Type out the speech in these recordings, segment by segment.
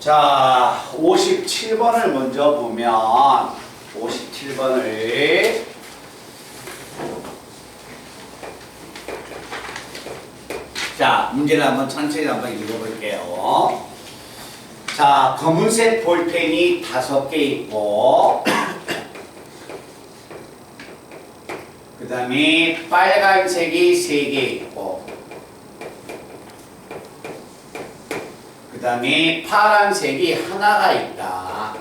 자, 57번을 먼저 보면 57번을 자, 문제를 한번 천천히 한번 읽어볼게요. 자, 검은색 볼펜이 5개 있고 그 다음에 빨간색이 3개 있고 그 다음에 파란색이 하나가 있다.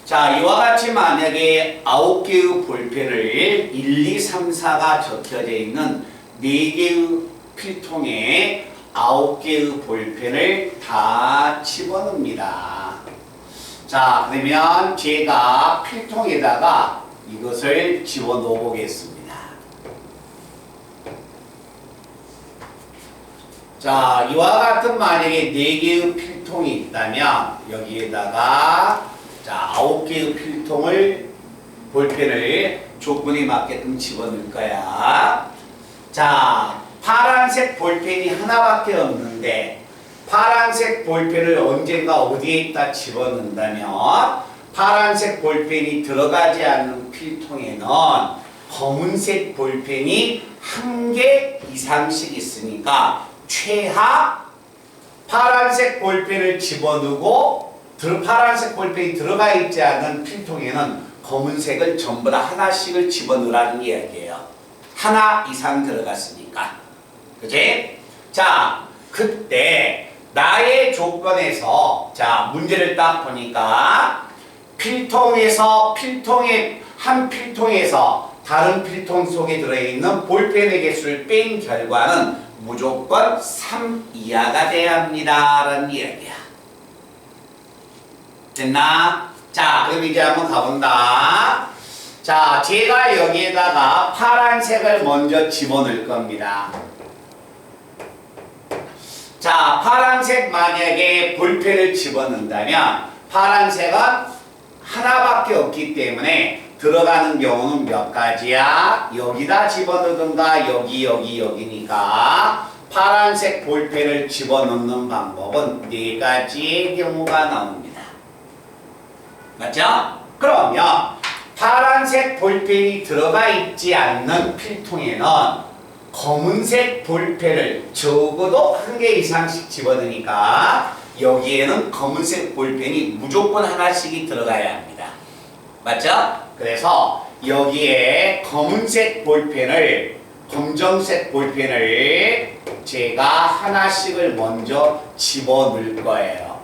자, 이와 같이 만약에 9개의 볼펜을 1, 2, 3, 4가 적혀져 있는 4개의 필통에 9개의 볼펜을 다 집어넣습니다. 자, 그러면 제가 필통에다가 이것을 집어넣어 보겠습니다. 자, 이와 같은 만약에 4개의 필통이 있다면 여기에다가 자, 9개의 필통을 볼펜을 조건에 맞게끔 집어넣을 거야. 자, 파란색 볼펜이 하나밖에 없는데 파란색 볼펜을 언젠가 어디에 있다 집어넣는다면 파란색 볼펜이 들어가지 않는 필통에는 검은색 볼펜이 1개 이상씩 있으니까 최하 파란색 볼펜을 집어넣고 파란색 볼펜이 들어가 있지 않은 필통에는 검은색을 전부 다 하나씩을 집어넣으라는 이야기예요. 하나 이상 들어갔으니까. 그치? 자, 그때 나의 조건에서 자, 문제를 딱 보니까 한 필통에서 다른 필통 속에 들어있는 볼펜의 개수를 뺀 결과는 무조건 3 이하가 돼야 합니다. 라는 이야기야. 됐나? 자, 그럼 이제 한번 가본다. 자, 제가 여기에다가 파란색을 먼저 집어넣을 겁니다. 자, 파란색 만약에 볼펜을 집어넣는다면 파란색은 하나밖에 없기 때문에 들어가는 경우는 몇 가지야? 여기다 집어넣든가 여기니까 파란색 볼펜을 집어넣는 방법은 4가지의 경우가 나옵니다. 맞죠? 그러면 파란색 볼펜이 들어가 있지 않는 필통에는 검은색 볼펜을 적어도 1개 이상씩 집어넣으니까 여기에는 검은색 볼펜이 무조건 하나씩이 들어가야 합니다. 맞죠? 그래서 여기에 검은색 검정색 볼펜을 제가 하나씩을 먼저 집어넣을 거예요.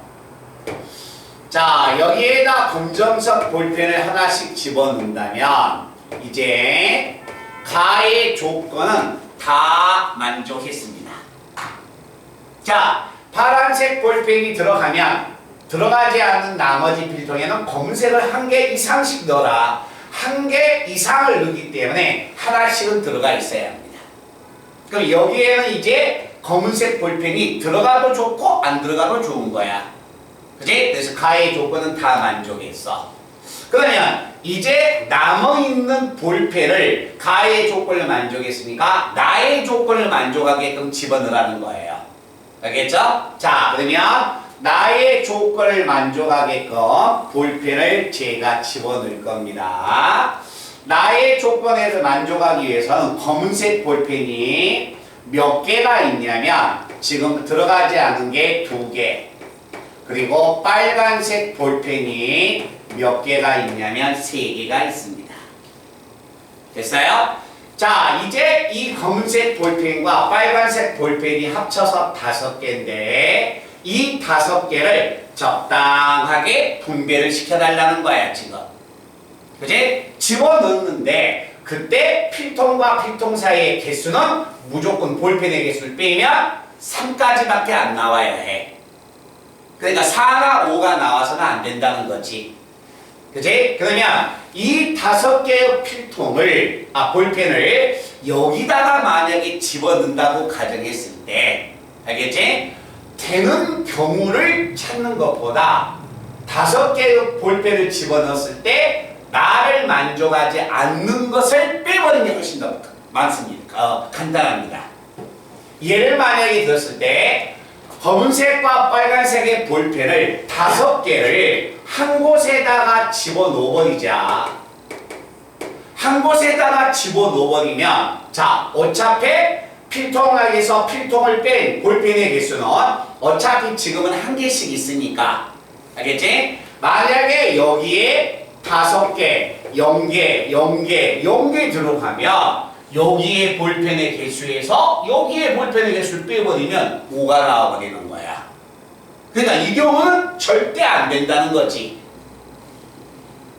자, 여기에다 검정색 볼펜을 하나씩 집어넣는다면 이제 가의 조건은 다 만족했습니다. 자, 파란색 볼펜이 들어가면 들어가지 않는 나머지 필통에는 검은색을 1개 이상씩 넣어라. 1개 이상을 넣기 때문에 하나씩은 들어가 있어야 합니다. 그럼 여기에는 이제 검은색 볼펜이 들어가도 좋고 안 들어가도 좋은 거야. 그치? 그래서 가의 조건은 다 만족했어. 그러면 이제 남아있는 볼펜을 가의 조건을 만족했으니까 나의 조건을 만족하게끔 집어넣으라는 거예요. 알겠죠? 자, 그러면 나의 조건을 만족하게끔 볼펜을 제가 집어넣을 겁니다. 나의 조건에서 만족하기 위해서는 검은색 볼펜이 몇 개가 있냐면 지금 들어가지 않은 게 2개, 그리고 빨간색 볼펜이 몇 개가 있냐면 3개가 있습니다. 됐어요? 자, 이제 이 검은색 볼펜과 빨간색 볼펜이 합쳐서 5개인데 이 5개를 적당하게 분배를 시켜달라는 거야, 지금. 그치? 집어넣는데 그때 필통과 필통 사이의 개수는 무조건 볼펜의 개수를 빼면 3까지밖에 안 나와야 해. 그러니까 4나 5가 나와서는 안 된다는 거지. 그치? 그러면 이 5개의 볼펜을 여기다가 만약에 집어넣는다고 가정했을 때, 알겠지? 되는 경우를 찾는 것보다 5개의 볼펜을 집어넣었을 때 나를 만족하지 않는 것을 빼버리는 게 훨씬 더 많습니다. 간단합니다. 예를 만약에 들었을 때 검은색과 빨간색의 볼펜을 5개를 한 곳에다가 집어넣어버리자. 한 곳에다가 집어넣어버리면 자, 어차피 필통에서 필통을 뺀 볼펜의 개수는 어차피 지금은 한 개씩 있으니까 알겠지? 만약에 여기에 5개, 0개, 0개, 0개 들어가면 여기에 볼펜의 개수에서 여기에 볼펜의 개수를 빼버리면 5가 나와버리는 거야. 그러니까 이 경우는 절대 안 된다는 거지.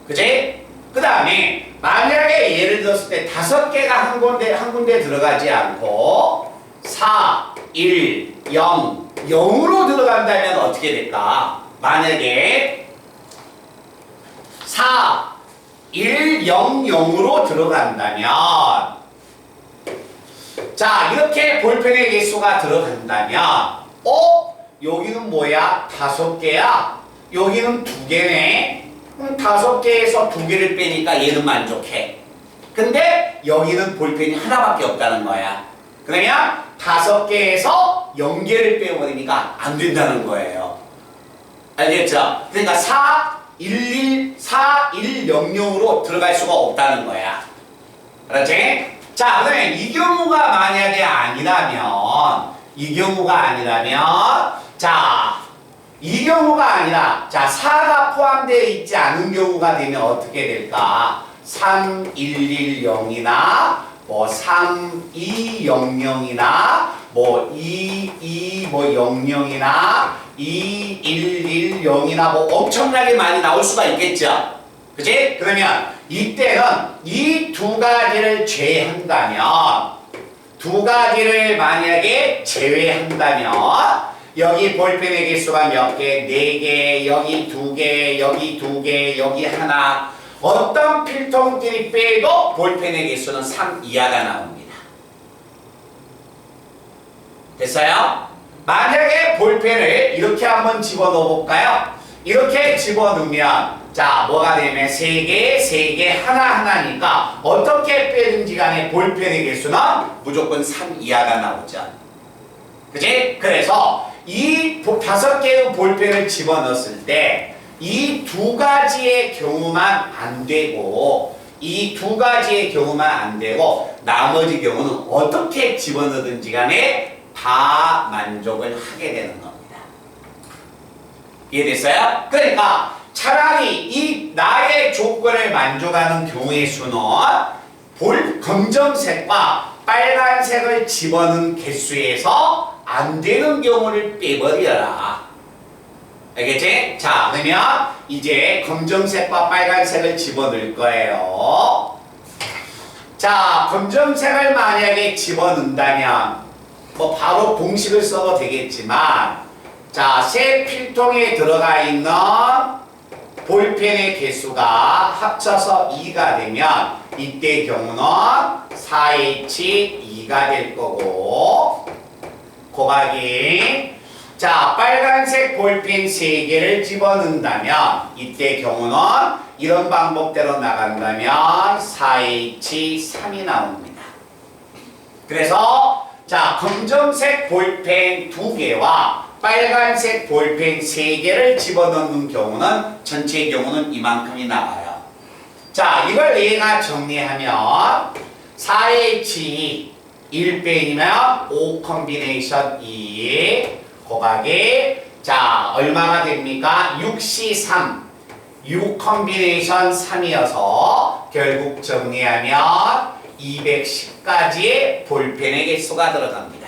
그치? 그 다음에 만약에 예를 들었을 때 5개가 한 군데 들어가지 않고 4, 1, 0, 0으로 들어간다면 어떻게 될까? 만약에 4, 1, 0, 0으로 들어간다면 자, 이렇게 볼펜의 개수가 들어간다면 여기는 뭐야? 5개야? 여기는 2개네? 5개에서 2개를 빼니까 얘는 만족해. 근데 여기는 볼펜이 하나밖에 없다는 거야. 그러면 5개에서 0개를 빼버리니까 안 된다는 거예요. 알겠죠? 그러니까 4, 1, 0, 0으로 들어갈 수가 없다는 거야. 그렇지? 자, 그러면 이 경우가 만약에 아니라면 자, 이 경우가 아니라 자, 4가 포함되어 있지 않은 경우가 되면 어떻게 될까? 3, 1, 1, 0이나 뭐 3, 2, 0, 0이나 뭐 2, 2, 뭐 0, 0이나 2, 1, 1, 0이나 뭐 엄청나게 많이 나올 수가 있겠죠. 그치? 그러면 이때는 이 2가지를 제외한다면 여기 볼펜의 개수가 몇 개? 4개, 여기 2개, 여기 2개, 여기 하나. 어떤 필통끼리 빼도 볼펜의 개수는 3 이하가 나옵니다. 됐어요? 만약에 볼펜을 이렇게 한번 집어넣어 볼까요? 이렇게 집어넣으면 자, 뭐가 되면 3개, 3개, 하나하나니까 어떻게 빼든지 간에 볼펜의 개수는 무조건 3 이하가 나오죠. 그치? 그래서 이 5개의 볼펜을 집어넣었을 때 이 2가지의 경우만 안 되고 나머지 경우는 어떻게 집어넣든지 간에 다 만족을 하게 되는 겁니다. 이해됐어요? 그러니까 차라리 이 나의 조건을 만족하는 경우의 수는 검정색과 빨간색을 집어넣은 개수에서 안 되는 경우를 빼버려라. 알겠지? 자, 그러면 이제 검정색과 빨간색을 집어넣을 거예요. 자, 검정색을 만약에 집어넣는다면 뭐 바로 공식을 써도 되겠지만 자, 새 필통에 들어가 있는 볼펜의 개수가 합쳐서 2가 되면 이때 경우는 4H2가 될 거고 곱하기 자, 빨간색 볼펜 3개를 집어넣는다면 이때 경우는 이런 방법대로 나간다면 4H3이 나옵니다. 그래서 자, 검정색 볼펜 2개와 빨간색 볼펜 3개를 집어넣는 경우는 전체 경우는 이만큼이 나와요. 자, 이걸 얘가 정리하면 4H 1 빼기면 5 컴비네이션 2 곱하기 자, 얼마나 됩니까? 6C3 6 컴비네이션 3이어서 결국 정리하면 210가지의 볼펜의 개수가 들어갑니다.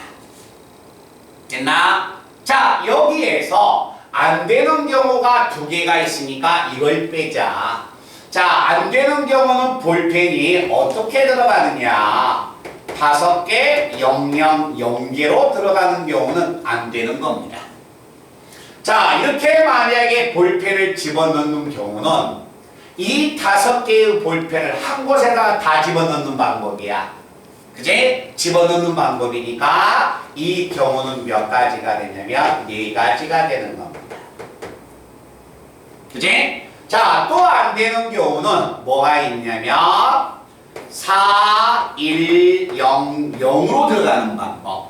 됐나? 자, 여기에서 안 되는 경우가 2개가 있으니까 이걸 빼자. 자, 안 되는 경우는 볼펜이 어떻게 들어가느냐? 5개, 00, 0개로 들어가는 경우는 안 되는 겁니다. 자, 이렇게 만약에 볼펜을 집어넣는 경우는 이 5개의 볼펜을 한 곳에다가 다 집어넣는 방법이야. 그지? 집어넣는 방법이니까 이 경우는 몇 가지가 되냐면 4가지가 되는 겁니다. 그지? 자, 또 안 되는 경우는 뭐가 있냐면 4, 1, 0, 0으로 들어가는 방법.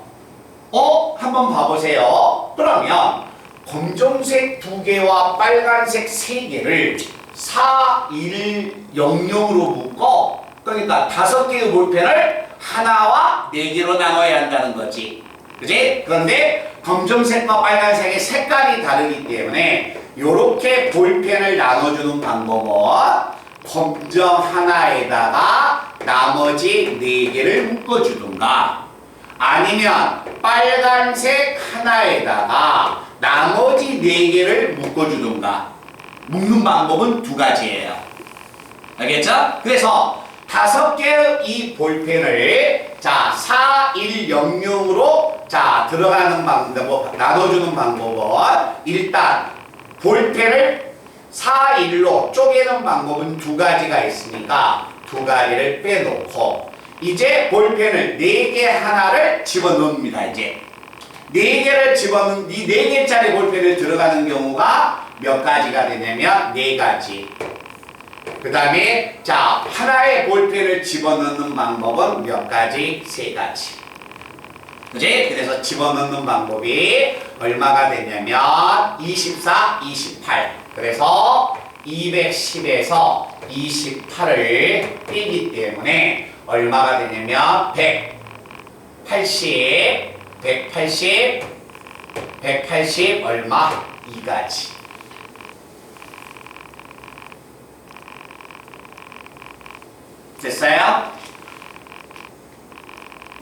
한번 봐보세요. 그러면 검정색 2개와 빨간색 3개를 4, 1, 0, 0으로 묶어. 그러니까 5개의 볼펜을 하나와 4개로 나눠야 한다는 거지. 그지? 그런데 검정색과 빨간색의 색깔이 다르기 때문에 이렇게 볼펜을 나눠주는 방법은 검정 하나에다가 나머지 4개를 묶어주든가, 아니면 빨간색 하나에다가 나머지 4개를 묶어주든가. 묶는 방법은 2가지예요. 알겠죠? 그래서 5개의 이 볼펜을 자 4, 1, 0, 0으로 자 들어가는 방법, 나눠주는 방법은 일단 볼펜을 4, 1로 쪼개는 방법은 2가지가 있으니까 2가지를 빼놓고 이제 볼펜을 4개 하나를 집어넣습니다. 이제 4개를 집어넣는 이 4개짜리 볼펜을 들어가는 경우가 몇 가지가 되냐면 4가지. 그 다음에 자 하나의 볼펜을 집어넣는 방법은 몇 가지? 3가지. 그지? 그래서 집어넣는 방법이 얼마가 되냐면 24, 28. 그래서 210에서 28을 빼기 때문에 얼마가 되냐면 180, 180 얼마? 2가지. 됐어요?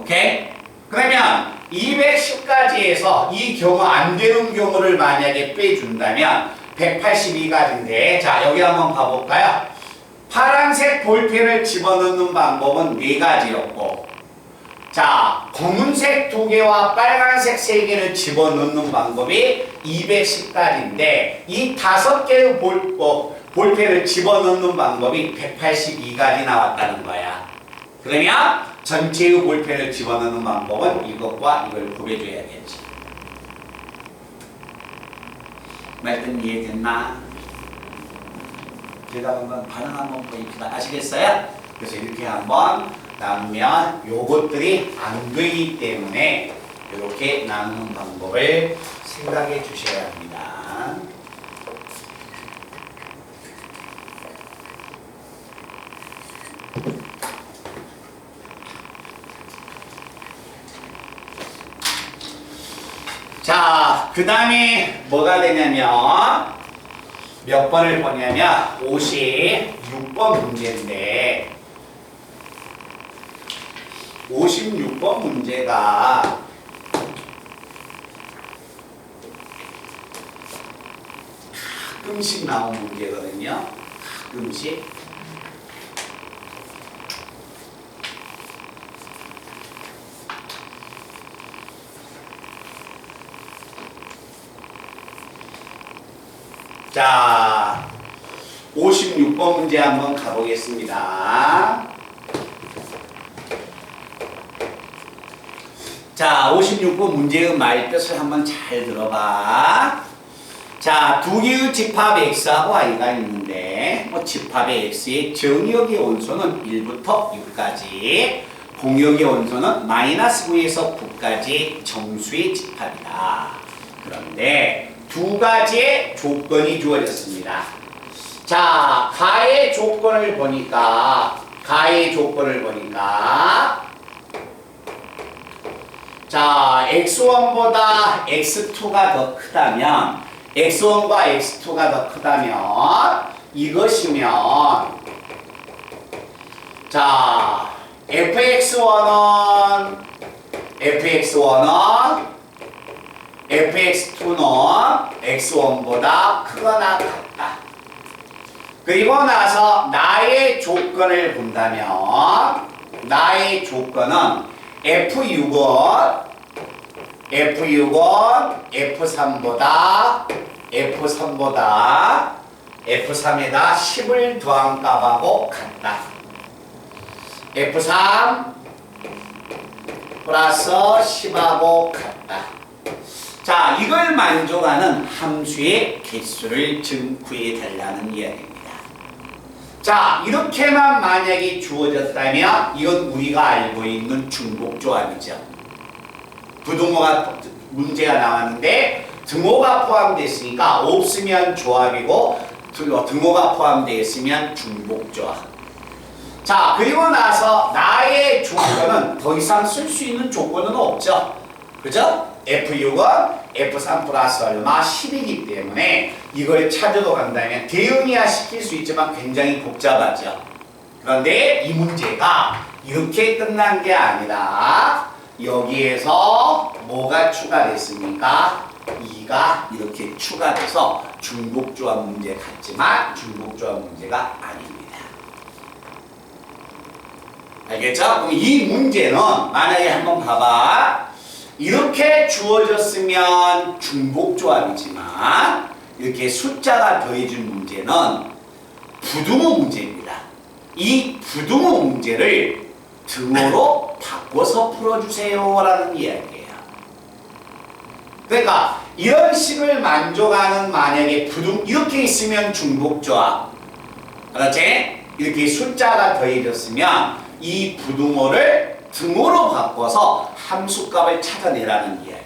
오케이? 그러면 210가지에서 이 경우 안 되는 경우를 만약에 빼준다면 182가지인데, 자 여기 한번 봐볼까요? 파란색 볼펜을 집어넣는 방법은 4가지였고, 자 검은색 2개와 빨간색 3개를 집어넣는 방법이 210가지인데 이 5개의 볼펜을 집어넣는 방법이 182가지 나왔다는 거야. 그러면 전체의 볼펜을 집어넣는 방법은 이것과 이걸 구해줘야겠지. 말씀 이해됐나? 제가 한번 반응 한번 보입시다. 아시겠어요? 그래서 이렇게 한번 나누면 요것들이 안 되기 때문에 이렇게 나누는 방법을 생각해 주셔야 합니다. 자, 그 다음에 뭐가 되냐면 몇 번을 보냐면 56번 문제인데 56번 문제가 가끔씩 나온 문제거든요. 가끔씩. 자, 56번 문제 한번 가보겠습니다. 자, 56번 문제의 말뜻을 한번 잘 들어봐. 자, 2개의 집합 x하고 y가 있는데 집합의 x의 정역의 원소는 1부터 6까지, 공역의 원소는 -9에서 9까지 정수의 집합이다. 그런데 2가지의 조건이 주어졌습니다. 자, 가의 조건을 보니까 자, x1보다 x2가 더 크다면, x1과 x2가 더 크다면 이것이면 자, fx1은 fx2는 x1보다 크거나 같다. 그리고 나서 나의 조건을 본다면 나의 조건은 f6은 f3에다 10을 더한 값하고 같다. f3 플러스 10하고 같다. 자, 이걸 만족하는 함수의 개수를 지금 구해달라는 이야기입니다. 자, 이렇게만 만약에 주어졌다면 이건 우리가 알고 있는 중복조합이죠. 부등호가 문제가 나왔는데 등호가 포함됐으니까 없으면 조합이고 등호가 포함되어 있으면 중복조합. 자, 그리고 나서 나의 조건은 더 이상 쓸 수 있는 조건은 없죠. 그죠? F6은 F3 플러스 얼마 10이기 때문에 이걸 찾으러 간다면 대응이야 시킬 수 있지만 굉장히 복잡하죠. 그런데 이 문제가 이렇게 끝난 게 아니라 여기에서 뭐가 추가됐습니까? 2가 이렇게 추가돼서 중복조합 문제 같지만 중복조합 문제가 아닙니다. 알겠죠? 그럼 이 문제는 만약에 한번 봐봐. 이렇게 주어졌으면 중복조합이지만 이렇게 숫자가 더해진 문제는 부등호 문제입니다. 이 부등호 문제를 등호로 바꿔서 풀어주세요 라는 이야기예요. 그러니까 이런 식을 만족하는 만약에 이렇게 있으면 중복조합, 그렇지? 이렇게 숫자가 더해졌으면 이 부등호를 등호로 바꿔서 함수값을 찾아내라는 이야기야.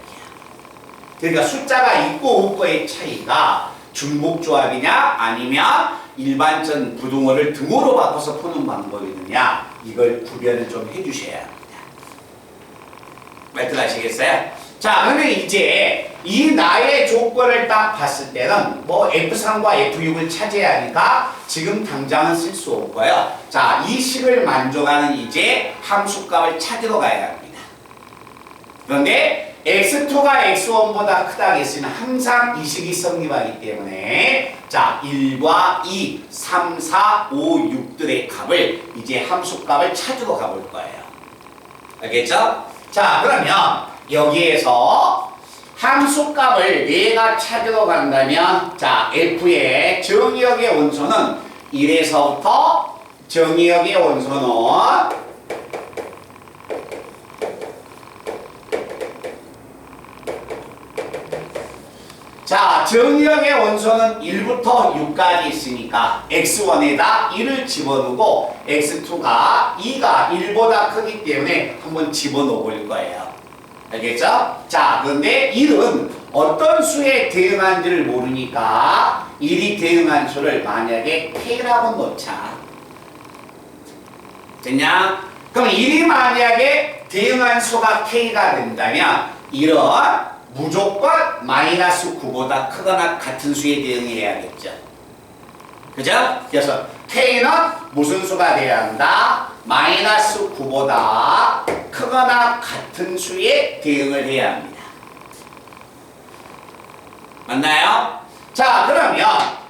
그러니까 숫자가 있고 없고의 차이가 중복조합이냐 아니면 일반적 부등호를 등호로 바꿔서 푸는 방법이느냐, 이걸 구별을 좀 해주셔야 합니다. 말들 아시겠어요? 자, 그러면 이제 이 나의 조건을 딱 봤을 때는 뭐 F3과 F6을 차지해야 하니까 지금 당장은 쓸 수 없고요. 자, 이 식을 만족하는 이제 함수값을 찾으러 가야 합니다. 그런데 x2가 x1보다 크다고 했으면 항상 이 식이 성립하기 때문에 자, 1과 2, 3, 4, 5, 6들의 값을 이제 함수값을 찾으러 가볼 거예요. 알겠죠? 자, 그러면 여기에서 함수값을 내가 찾으러 간다면 자, f의 정의역의 원소는 1에서부터 정의역의 원소는 자, 정의역의 원소는 1부터 6까지 있으니까 x1에다 1을 집어넣고 x2가 2가 1보다 크기 때문에 한번 집어넣어 볼 거예요. 알겠죠? 자, 그런데 1은 어떤 수에 대응한지를 모르니까 1이 대응한 수를 만약에 k라고 놓자. 됐냐? 그럼 1이 만약에 대응한 수가 k가 된다면 1은 무조건 마이너스 9보다 크거나 같은 수에 대응해야겠죠. 그죠? 그래서 k는 무슨 수가 돼야 한다? 마이너스 9보다 크거나 같은 수에 대응을 해야 합니다. 맞나요? 자, 그러면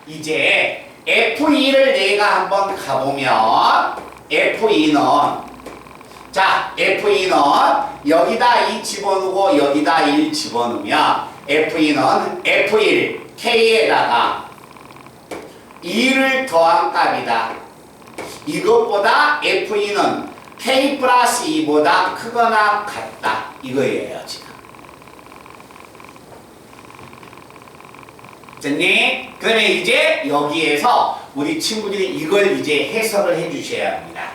이제 F2를 내가 한번 가보면 F2는 자, F2는 여기다 2 집어넣고 여기다 1 집어넣으면 F2는 F1, K에다가 2를 더한 값이다. 이것보다 F2는 K 플러스 2보다 크거나 같다. 이거예요, 지금. 됐니? 그러면 이제 여기에서 우리 친구들이 이걸 이제 해석을 해 주셔야 합니다.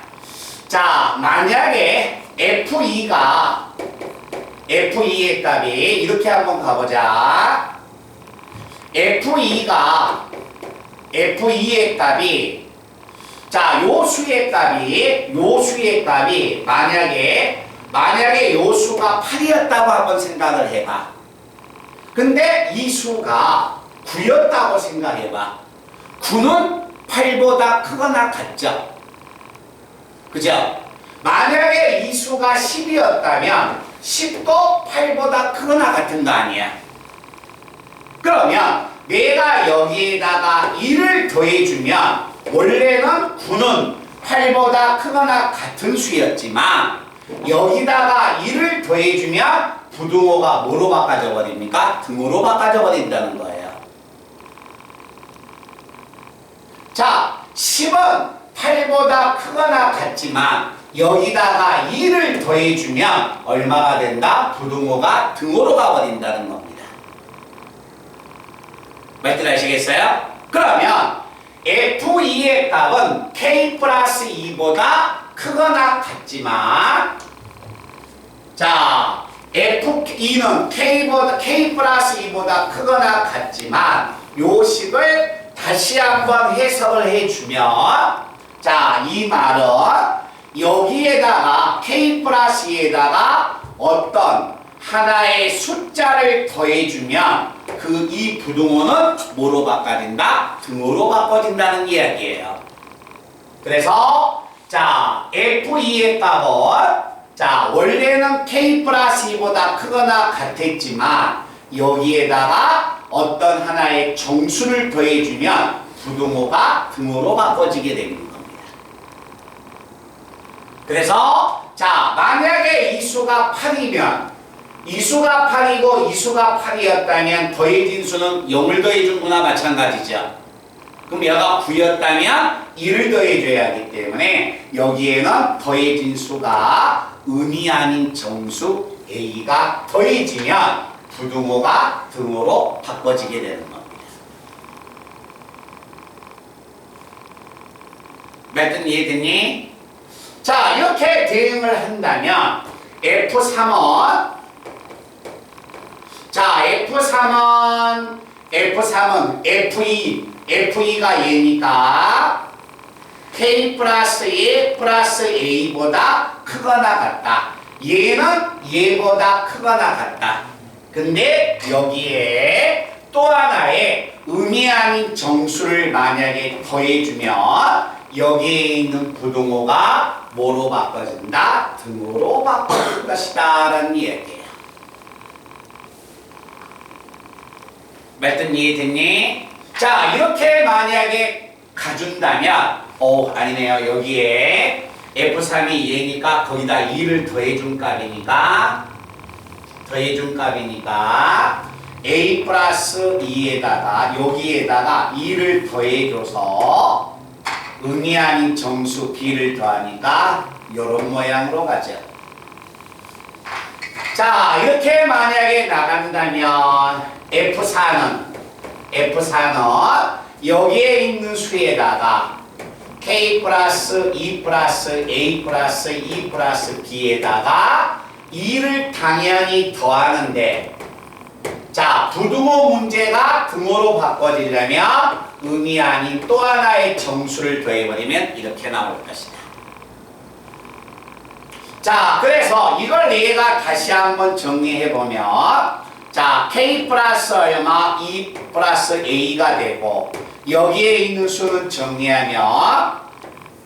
자, 만약에 F2의 값이 이렇게 한번 가보자. F2의 값이 자, 요 수의 값이 만약에 요 수가 8이었다고 한번 생각을 해봐. 근데 이 수가 9였다고 생각해봐. 9는 8보다 크거나 같죠? 그죠? 만약에 이 수가 10이었다면 10도 8보다 크거나 같은 거 아니야? 그러면 내가 여기에다가 1을 더해주면 원래는 9는 8보다 크거나 같은 수였지만 여기다가 1을 더해주면 부등호가 뭐로 바꿔져 버립니까? 등호로 바꿔져 버린다는 거예요. 자, 10은 8보다 크거나 같지만 여기다가 2를 더해주면 얼마가 된다? 부등호가 등호로 가버린다는 겁니다. 말들 아시겠어요? 그러면 F2의 값은 K 플러스 2보다 크거나 같지만 자, F2는 K 플러스 2보다 크거나 같지만 요 식을 다시 한번 해석을 해주면 자, 이 말은 여기에다가 K 플러스 2에다가 어떤 하나의 숫자를 더해주면 이 부등호는 뭐로 바꿔진다? 등호로 바꿔진다는 이야기예요. 그래서 자, F2의 값은 자, 원래는 K 플러스 2보다 크거나 같았지만 여기에다가 어떤 하나의 정수를 더해주면 부등호가 등호로 바꿔지게 되는 겁니다. 그래서 자, 만약에 이 수가 8이면 이 수가 8이고 이 수가 8이었다면 더해진 수는 0을 더해준 거나 마찬가지죠. 그럼 얘가 9였다면 1을 더해줘야 하기 때문에 여기에는 더해진 수가 음이 아닌 정수 A가 더해지면 부등호가 등호로 바꿔지게 되는 겁니다. 몇 등 이해됐니? 자, 이렇게 대응을 한다면 F3은 자, F3은 F2가 얘니까 K 플러스 1 플러스 A보다 크거나 같다. 얘는 얘보다 크거나 같다. 근데 여기에 또 하나의 음이 아닌 정수를 만약에 더해주면 여기에 있는 부등호가 뭐로 바꿔진다? 등호로 바꿔질 것이다 라는 이야기예요. 몇 등 이해됐니? 자, 이렇게 만약에 가준다면 아니네요. 여기에 F3이 얘니까 거기다 2를 더해준 값이니까 A 플러스 2에다가 여기에다가 2를 더해줘서 음이 아닌 정수 B를 더하니까 이런 모양으로 가죠. 자, 이렇게 만약에 나간다면 F4는 여기에 있는 수에다가 K 플러스 2 플러스 A 플러스 2 플러스 B에다가 2를 당연히 더하는데 자, 부등호 문제가 등호로 바꿔지려면 음이 아닌 또 하나의 정수를 더해버리면 이렇게 나올 것이다. 자, 그래서 이걸 내가 다시 한번 정리해보면 자, K 플러스 얼마 2 플러스 A가 되고 여기에 있는 수는 정리하면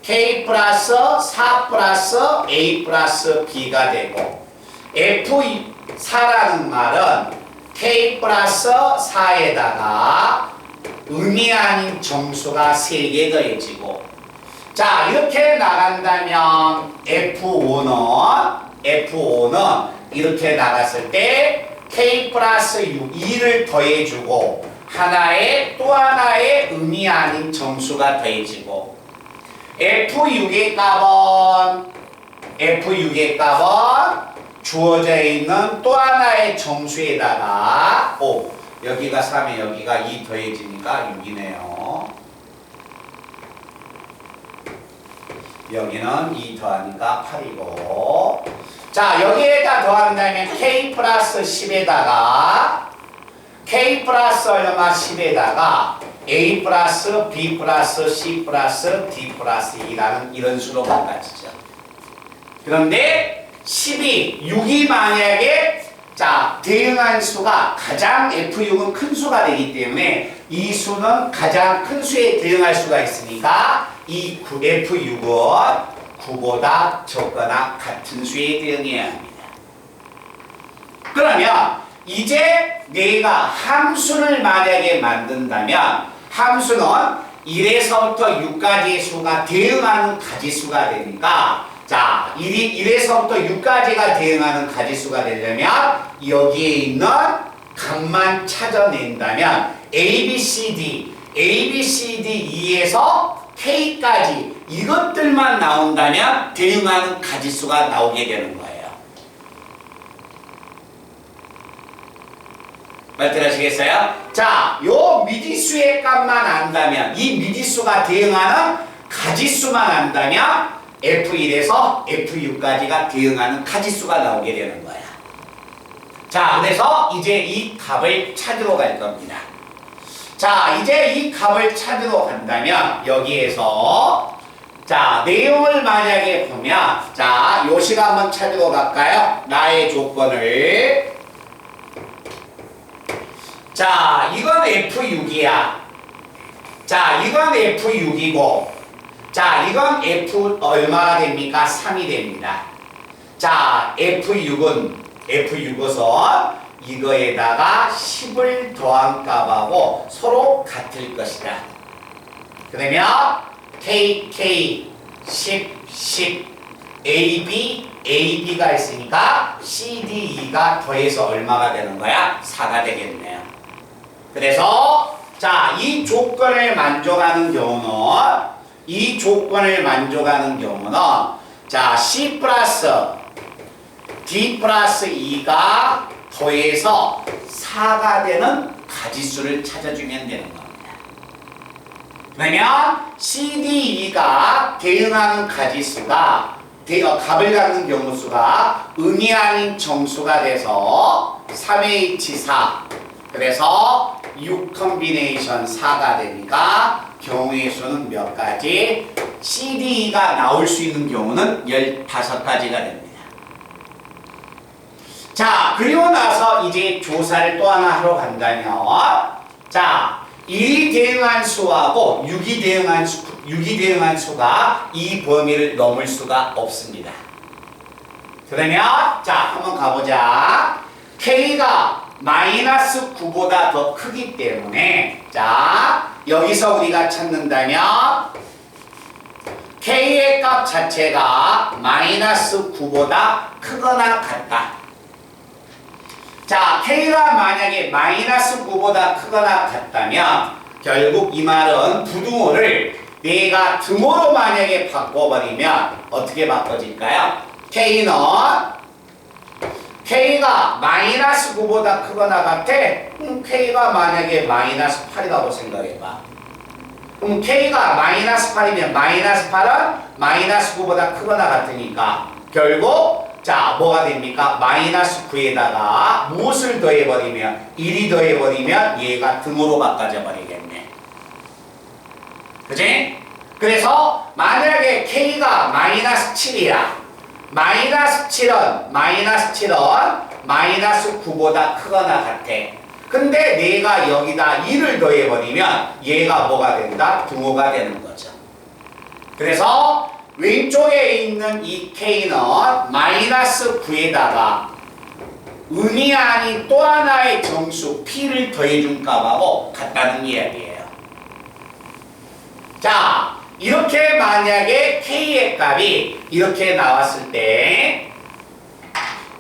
K 플러스 4 플러스 A 플러스 B가 되고 F4라는 말은 K 플러스 4에다가 음이 아닌 정수가 3개 더해지고 자, 이렇게 나간다면 F5는 이렇게 나갔을 때 K 플러스 6, 2를 더해주고 또 하나의 음이 아닌 정수가 더해지고 F6의 값은 주어져 있는 또 하나의 정수에다가 여기가 3에 여기가 2 더해지니까 6이네요. 여기는 2 더하니까 8이고 자, 여기에다 더한다면 K 플러스 10에다가 K 플러스 얼마 10에다가 A 플러스 B 플러스 C 플러스 D 플러스 2라는 이런 수로 바꿔지죠. 그런데 6이 만약에 자, 대응한 수가 가장 F6은 큰 수가 되기 때문에 이 수는 가장 큰 수에 대응할 수가 있으니까 이 F6은 9보다 적거나 같은 수에 대응해야 합니다. 그러면 이제 내가 함수를 만약에 만든다면 함수는 1에서부터 6까지의 수가 대응하는 가지수가 되니까 자, 1에서부터 6까지가 대응하는 가지수가 되려면 여기에 있는 값만 찾아낸다면 A, B, C, D, E에서 K까지 이것들만 나온다면 대응하는 가지수가 나오게 되는 거예요. 말들으시겠어요? 자, 요 미지수의 값만 안다면 이 미지수가 대응하는 가지수만 안다면 F1에서 F6까지가 대응하는 가지수가 나오게 되는 거야. 자, 그래서 이제 이 값을 찾으러 갈 겁니다. 자, 이제 이 값을 찾으러 간다면 여기에서 자, 내용을 만약에 보면 자, 요식 한번 찾으러 갈까요? 나의 조건을 자, 이건 F6이야. 자, 이건 F6이고 자, 이건 F 얼마가 됩니까? 3이 됩니다. 자, F6은 이거에다가 10을 더한 값하고 서로 같을 것이다. 그러면 K, 10, AB가 있으니까 CDE가 더해서 얼마가 되는 거야? 4가 되겠네요. 그래서 자, 이 조건을 만족하는 경우는 자, C 플러스 D 플러스 2가 더해서 4가 되는 가지수를 찾아주면 되는 겁니다. 그러면 CDE가 대응하는 가지수가 값을 갖는 경우수가 음이 아닌 정수가 돼서 3H4 그래서 6 컨비네이션 4가 되니까 경우의 수는 몇 가지? CDE가 나올 수 있는 경우는 15가지가 됩니다. 자, 그리고 나서 이제 조사를 또 하나 하러 간다면 자, 1이 대응한 수하고 6이 대응한 수가 이 범위를 넘을 수가 없습니다. 그러면 자, 한번 가보자. K가 마이너스 9보다 더 크기 때문에 자, 여기서 우리가 찾는다면 K의 값 자체가 마이너스 9보다 크거나 같다. 자, K가 만약에 마이너스 9보다 크거나 같다면 결국 이 말은 부등호를 내가 등호로 만약에 바꿔버리면 어떻게 바꿔질까요? K가 마이너스 9보다 크거나 같아? K가 만약에 마이너스 8이라고 생각해봐. 그럼 K가 마이너스 8이면 마이너스 8은 마이너스 9보다 크거나 같으니까 결국 자, 뭐가 됩니까? 마이너스 9에다가 무엇을 더해버리면 1이 더해버리면 얘가 등호로 바꿔져 버리겠네. 그치? 그래서 만약에 K가 마이너스 7이야. 마이너스 7은 마이너스 9보다 크거나 같아. 근데 내가 여기다 1을 더해버리면 얘가 뭐가 된다? 등호가 되는 거죠. 그래서 왼쪽에 있는 이 K는 마이너스 9에다가 음이 아닌 또 하나의 정수 P를 더해준 값하고 같다는 이야기예요. 자, 이렇게 만약에 K의 값이 이렇게 나왔을 때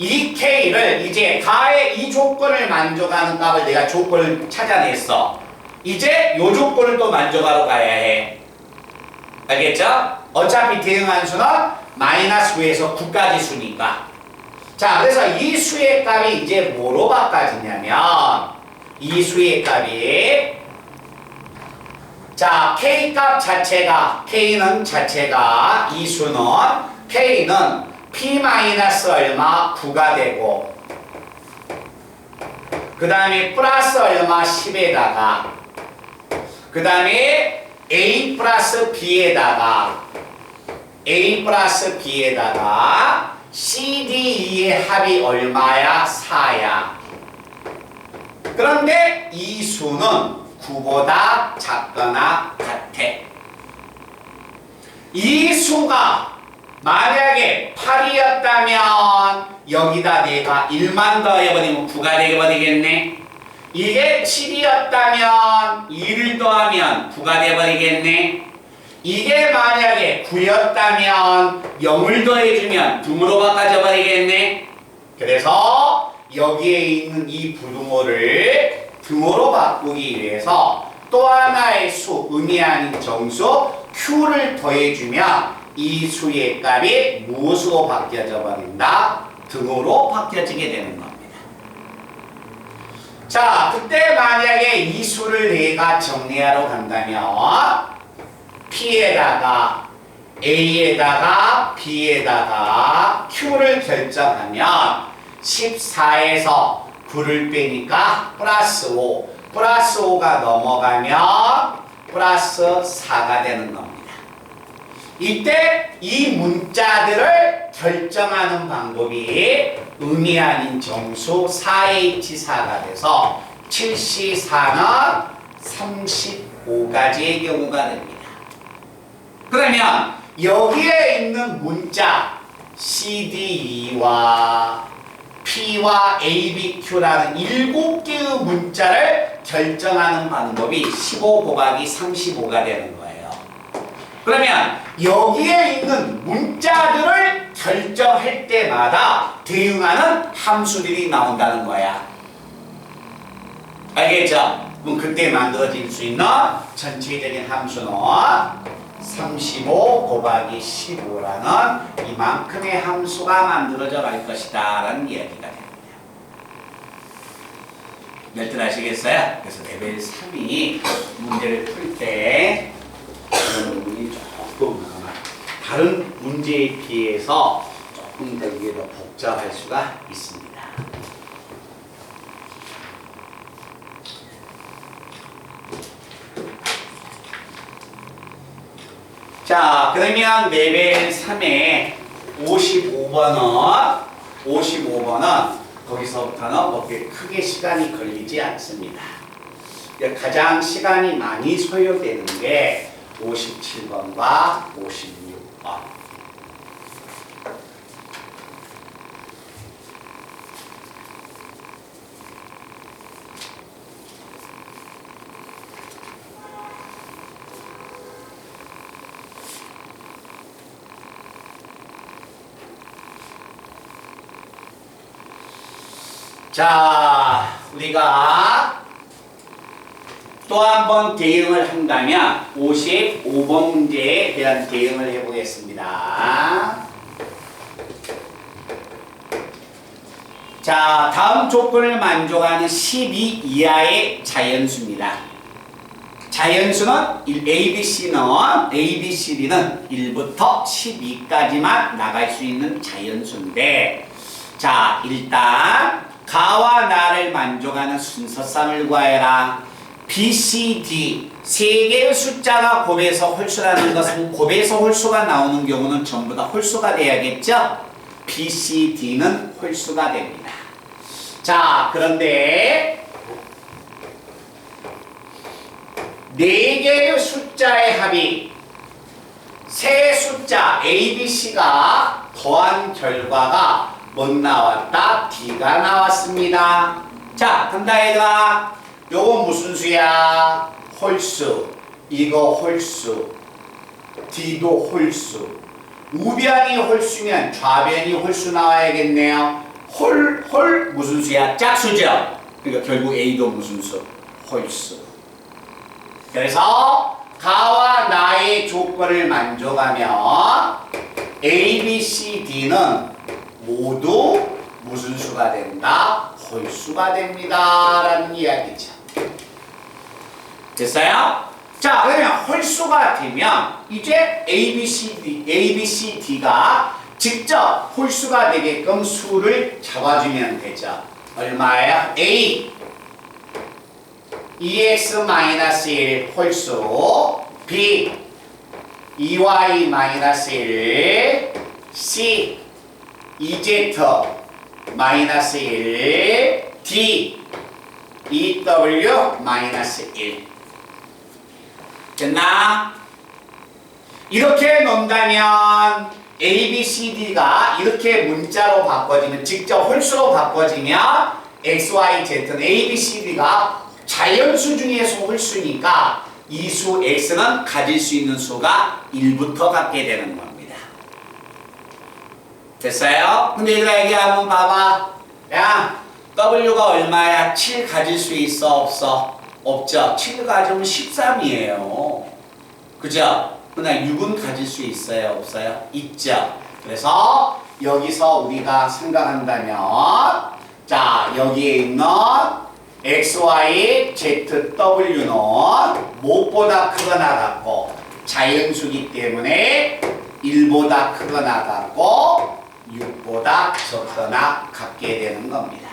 이 K를 이제 가의 이 조건을 만족하는 값을 내가 조건을 찾아냈어. 이제 이 조건을 또 만족하러 가야 해. 알겠죠? 어차피 대응한 수는 마이너스 9에서 9까지 수니까. 자, 그래서 이 수의 값이 이제 뭐로 바꿔지냐면 이 수의 값이 자, K 값 자체가 K는 자체가 이 수는 K는 P 마이너스 얼마 9가 되고 그 다음에 플러스 얼마 10에다가 그 다음에 A 플러스 B에다가 CDE의 합이 얼마야? 4야. 그런데 이 수는 9보다 작거나 같아. 이 수가 만약에 8이었다면 여기다 내가 1만 더해버리면 9가 되어버리겠네. 이게 7이었다면 2를 더하면 9가 되어버리겠네. 이게 만약에 9였다면 0을 더해주면 등으로 바꿔져 버리겠네. 그래서 여기에 있는 이 부등호를 등호로 바꾸기 위해서 또 하나의 수, 음이 아닌 정수 Q를 더해주면 이 수의 값이 무엇으로 바뀌어져 버린다? 등호로 바뀌어지게 되는 겁니다. 자, 그때 만약에 이 수를 내가 정리하러 간다면 P에다가 A에다가 B에다가 Q를 결정하면 14에서 9를 빼니까 플러스 5. 플러스 5가 넘어가면 플러스 4가 되는 겁니다. 이때 이 문자들을 결정하는 방법이 음이 아닌 정수 4H4가 돼서 7C4는 35가지의 경우가 됩니다. 그러면 여기에 있는 문자 CDE와 P와 ABQ라는 7개의 문자를 결정하는 방법이 15 곱하기 35가 되는 거예요. 그러면 여기에 있는 문자들을 결정할 때마다 대응하는 함수들이 나온다는 거야. 알겠죠? 그럼 그때 만들어질 수 있는 전체적인 함수는 35 곱하기 15라는 이만큼의 함수가 만들어져 갈 것이다 라는 이야기가 됩니다. 열들 아시겠어요? 그래서 레벨 3이 문제를 풀 때 그런 부분이 조금 다른 문제에 비해서 조금 더 이게 더 복잡할 수가 있습니다. 자, 그러면 레벨 3의 55번은 거기서부터는 그렇게 크게 시간이 걸리지 않습니다. 가장 시간이 많이 소요되는 게 57번과 56번. 자, 우리가 또 한 번 대응을 한다면 55번 문제에 대한 대응을 해보겠습니다. 자, 다음 조건을 만족하는 12 이하의 자연수입니다. 자연수는 ABCD는 1부터 12까지만 나갈 수 있는 자연수인데, 자, 일단 가와 나를 만족하는 순서쌍을 구하여라. B, C, D 세 개의 숫자가 곱해서 홀수라는 것은 곱해서 홀수가 나오는 경우는 전부 다 홀수가 돼야겠죠? B, C, D는 홀수가 됩니다. 자, 그런데 네 개의 숫자의 합이 세 숫자 A, B, C가 더한 결과가 못 나왔다? D가 나왔습니다. 자, 간다 얘들아. 요거 무슨 수야? 홀수. 이거 홀수. D도 홀수. 우변이 홀수면 좌변이 홀수 나와야겠네요. 홀 무슨 수야? 짝수죠. 그러니까 결국 A도 무슨 수? 홀수. 그래서 가와 나의 조건을 만족하면 A, B, C, D는 모두 무슨 수가 된다? 홀수가 됩니다. 라는 이야기죠. 됐어요? 자, 그러면 홀수가 되면 이제 A, B, C, D가 직접 홀수가 되게끔 수를 잡아주면 되죠. 얼마예요? A 2x-1 홀수, B 2y-1, C 2z-1, D EW-1 됐나? 이렇게 놓는다면 A, B, C, D가 이렇게 문자로 바꿔지면 직접 홀수로 바꿔지면 X, Y, Z는 A, B, C, D가 자연수 중에서 홀수니까 이 수 X는 가질 수 있는 수가 1부터 갖게 되는 겁니다. 됐어요? 근데 얘들아 여기 한번 봐봐. 야, W가 얼마야? 7 가질 수 있어? 없어? 없죠. 7 가지면 13이에요. 그죠? 그러나 6은 가질 수 있어요? 없어요? 있죠. 그래서 여기서 우리가 생각한다면 자, 여기에 있는 X, Y, Z, W는 무엇보다 크거나 같고 자연수기 때문에 1보다 크거나 같고 6보다 적거나 같게 되는 겁니다.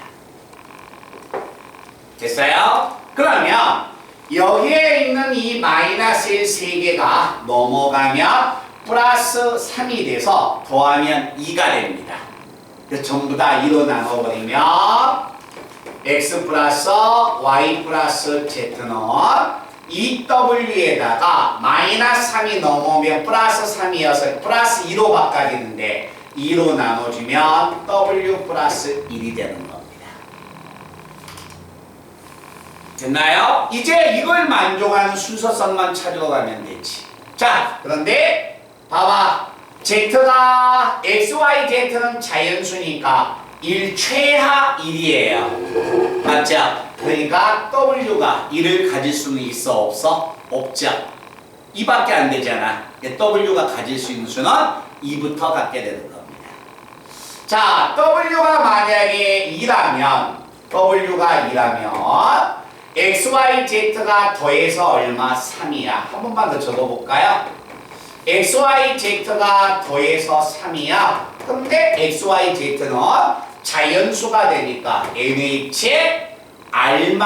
됐어요? 그러면 여기에 있는 이 마이너스 1 3개가 넘어가면 플러스 3이 돼서 더하면 2가 됩니다. 그래서 전부 다 2로 나눠버리면 x 플러스 y 플러스 z는 2w에다가 마이너스 3이 넘어오면 플러스 3이어서 플러스 2로 바꿔지는데 2로 나눠주면 w 플러스 1이 되는 겁니다. 됐나요? 이제 이걸 만족하는 순서성만 찾으러 가면 되지. 자, 그런데 봐봐. z가 x, y, z는 자연수니까 1 최하 1이에요. 맞죠? 그러니까 w가 1을 가질 수는 있어 없어? 없죠. 2밖에 안 되잖아. w가 가질 수 있는 수는 2부터 갖게 되는 겁니다. 자, w가 만약에 2라면 x, y, z가 더해서 얼마? 3이야. 한 번만 더 적어볼까요? x, y, z가 더해서 3이야. 근데 x, y, z는 자연수가 되니까 nh의 r-n,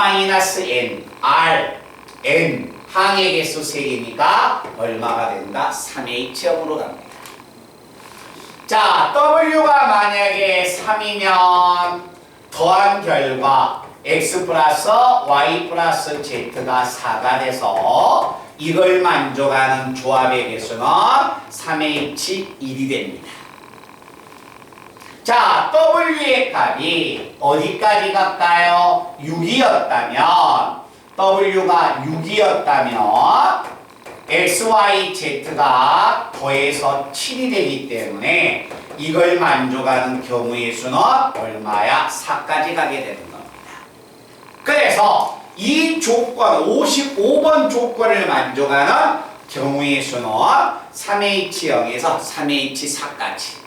n 항의 개수 3개니까 얼마가 된다? 3h형으로 갑니다. 자, w가 만약에 3이면 더한 결과 x 플러스 y 플러스 z가 4가 돼서 이걸 만족하는 조합의 개수는 3h1이 됩니다. 자, w의 값이 어디까지 갈까요? 6이었다면 w가 6이었다면 x, y, z가 더해서 7이 되기 때문에 이걸 만족하는 경우의 수는 얼마야? 4까지 가게 되는 겁니다. 그래서 이 조건, 55번 조건을 만족하는 경우의 수는 3H0에서 3H4까지.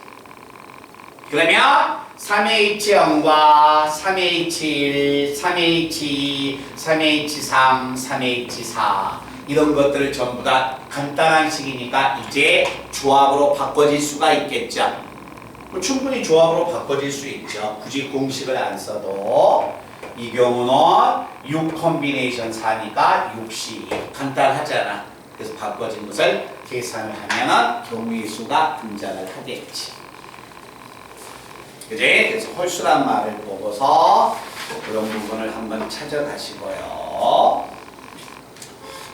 그러면 3H0과 3H1, 3H2, 3H3, 3H4 이런 것들을 전부 다 간단한 식이니까 이제 조합으로 바꿔질 수가 있겠죠. 충분히 조합으로 바꿔질 수 있죠. 굳이 공식을 안 써도. 이 경우는 6 컴비네이션 4니까 6씩 간단하잖아. 그래서 바꿔진 것을 계산을 하면은 경우의 수가 등장을 하겠지. 그지? 그래서 홀수란 말을 보고서 그런 부분을 한번 찾아가시고요.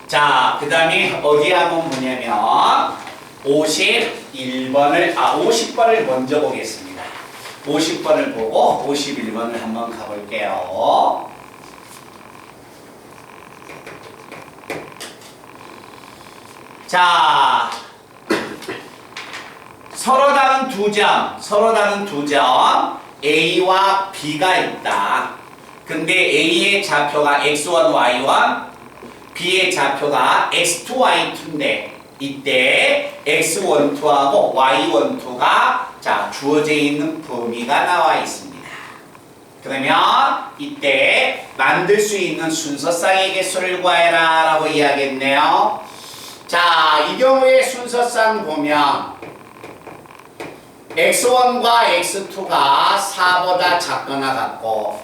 자, 그 다음에 어디 한번 보냐면 50번을 먼저 보겠습니다. 50번을 보고 51번을 한번 가볼게요. 자, 서로 다른 두 점 A와 B가 있다. 근데 A의 좌표가 X1, Y1, B의 좌표가 X2, Y2인데 이때 X12하고 Y12가 자, 주어져 있는 범위가 나와 있습니다. 그러면 이때 만들 수 있는 순서쌍의 개수를 구해라 라고 이야기했네요. 자, 이 경우에 순서쌍 보면 X1과 X2가 4보다 작거나 같고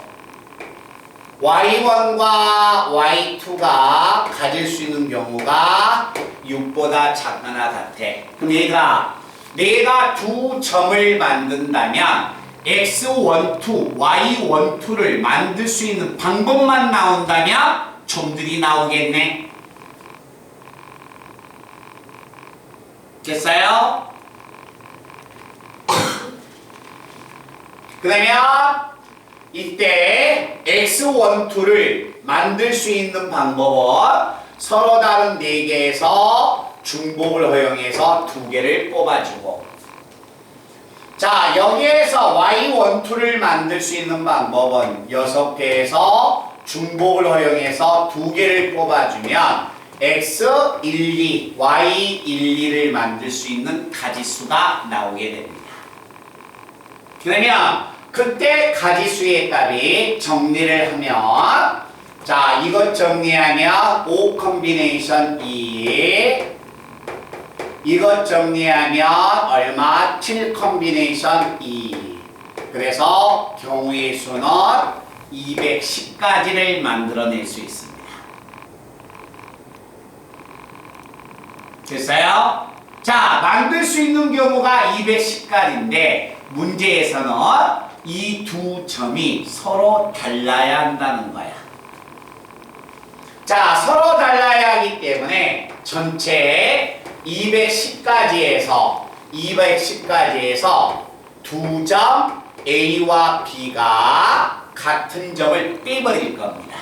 Y1과 Y2가 가질 수 있는 경우가 6보다 작거나 같아. 그럼 얘가 내가 두 점을 만든다면 X12, Y12를 만들 수 있는 방법만 나온다면 점들이 나오겠네. 됐어요? 그러면 이때 X12를 만들 수 있는 방법은 서로 다른 4개에서 중복을 허용해서 2개를 뽑아주고 자, 여기에서 Y12를 만들 수 있는 방법은 6개에서 중복을 허용해서 2개를 뽑아주면 X12, Y12를 만들 수 있는 가지수가 나오게 됩니다. 그러면 그때 가지수의 값이 정리를 하면 자, 이것 정리하면 5 컴비네이션 2 이것 정리하면 얼마? 7 컨비네이션 2. 그래서 경우의 수는 210가지를 만들어낼 수 있습니다. 됐어요? 자, 만들 수 있는 경우가 210가지인데 문제에서는 이 두 점이 서로 달라야 한다는 거야. 자, 서로 달라야 하기 때문에 전체 210가지에서 두 점 A와 B가 같은 점을 빼버릴 겁니다.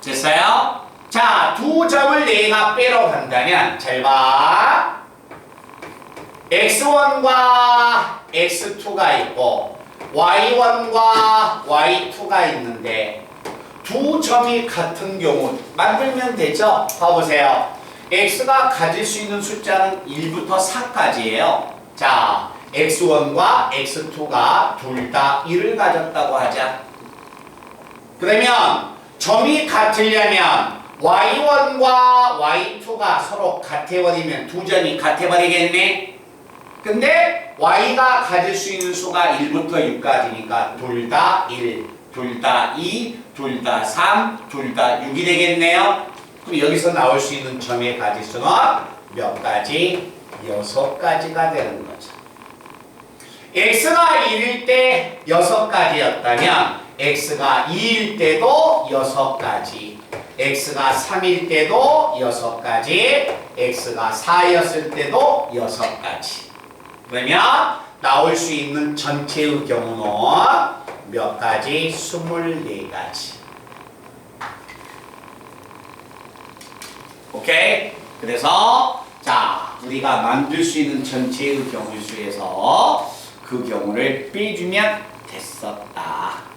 됐어요? 자, 두 점을 내가 빼러 간다면 잘 봐. x1과 x2가 있고 y1과 y2가 있는데 두 점이 같은 경우 만들면 되죠? 봐보세요. x가 가질 수 있는 숫자는 1부터 4까지예요. 자, x1과 x2가 둘 다 1을 가졌다고 하자. 그러면 점이 같으려면 y1과 y2가 서로 같아버리면 두 점이 같아버리겠네? 근데 y가 가질 수 있는 수가 1부터 6까지니까 둘 다 1, 둘 다 2, 둘 다 3, 둘 다 6이 되겠네요. 그럼 여기서 나올 수 있는 점의 가지수는 몇 가지? 6가지가 되는 거죠. x가 1일 때 6가지였다면 x가 2일 때도 6가지, x가 3일 때도 6가지, x가 4였을 때도 6가지. 그러면 나올 수 있는 전체의 경우는 몇 가지? 24가지. 오케이? 그래서 자, 우리가 만들 수 있는 전체의 경우 수에서 그 경우를 빼주면 됐었다.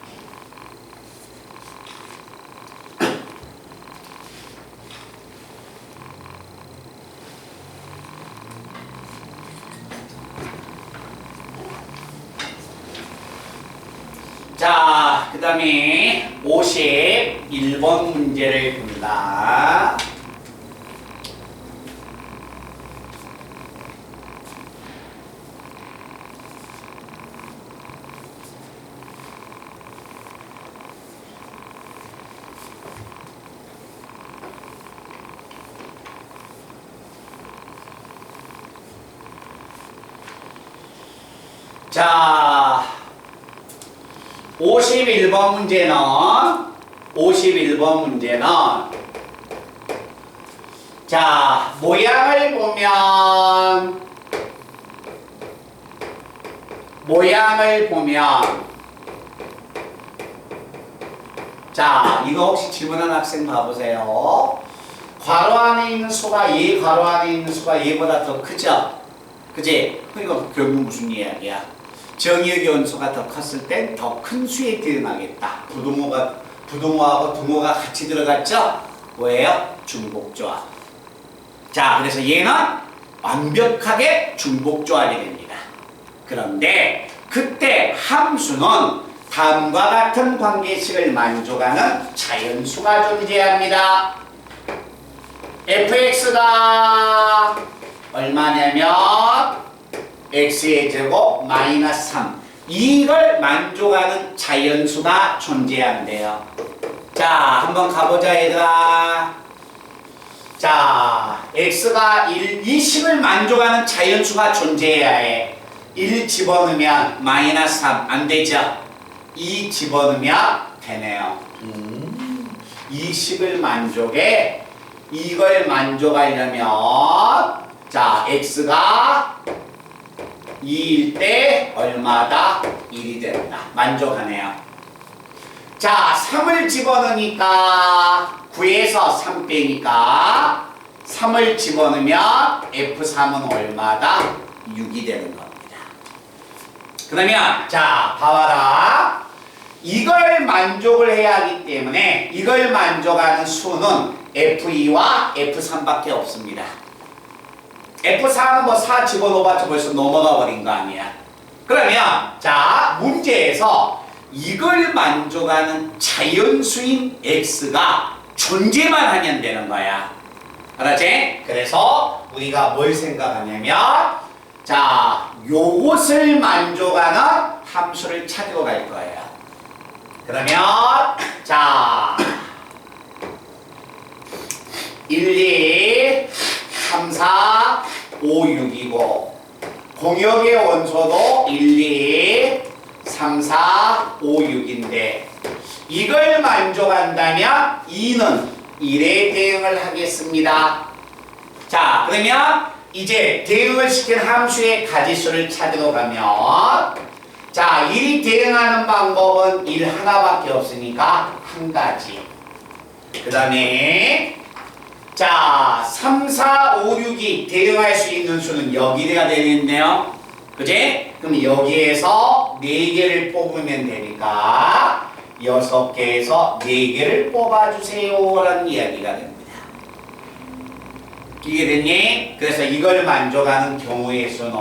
자, 그 다음에 51번 문제를 본다. 자, 51번 문제는 자, 모양을 보면 자, 이거 혹시 질문한 학생 봐보세요. 괄호 안에 있는 수가 괄호 안에 있는 수가 얘보다 더 크죠? 그지? 그러니까 결국 무슨 이야기야? 정의의 원소가 더 컸을 땐 더 큰 수에 들어가겠다. 부동호하고 등호가 같이 들어갔죠? 뭐예요? 중복조합. 자, 그래서 얘는 완벽하게 중복조합이 됩니다. 그런데 그때 함수는 다음과 같은 관계식을 만족하는 자연수가 존재합니다. fx가 얼마냐면 x의 제곱 마이너스 3. 이걸 만족하는 자연수가 존재한대요. 자, 한번 가보자 얘들아. 자, x가 1, 이 식을 만족하는 자연수가 존재해야 해. 1 집어넣으면 마이너스 3 안 되죠? 2 집어넣으면 되네요. 이 식을 만족해. 이걸 만족하려면 자, x가 2일 때 얼마다? 1이 된다. 만족하네요. 자, 3을 집어넣으니까 9에서 3 빼니까 3을 집어넣으면 F3은 얼마다? 6이 되는 겁니다. 그러면 자, 봐봐라. 이걸 만족을 해야 하기 때문에 이걸 만족하는 수는 F2와 F3밖에 없습니다. F4는 뭐 4 집어넣어봤자 벌써 넘어가 버린 거 아니야. 그러면 자, 문제에서 이걸 만족하는 자연수인 X가 존재만 하면 되는 거야. 알았지? 그래서 우리가 뭘 생각하냐면 자, 요것을 만족하는 함수를 찾으러 갈 거예요. 그러면 자 1, 2, 3, 4, 5, 6이고 공역의 원소도 1, 2, 3, 4, 5, 6인데 이걸 만족한다면 2는 1에 대응을 하겠습니다. 자, 그러면 이제 대응을 시킨 함수의 가지수를 찾으러 가면 자, 1이 대응하는 방법은 1 하나밖에 없으니까 한 가지. 그 다음에 자, 3, 4, 5, 6이 대응할 수 있는 수는 여기가 되겠네요. 그지? 그럼 여기에서 4개를 뽑으면 되니까 6개에서 4개를 뽑아주세요 라는 이야기가 됩니다. 이해됐니? 그래서 이걸 만족하는 경우의 수는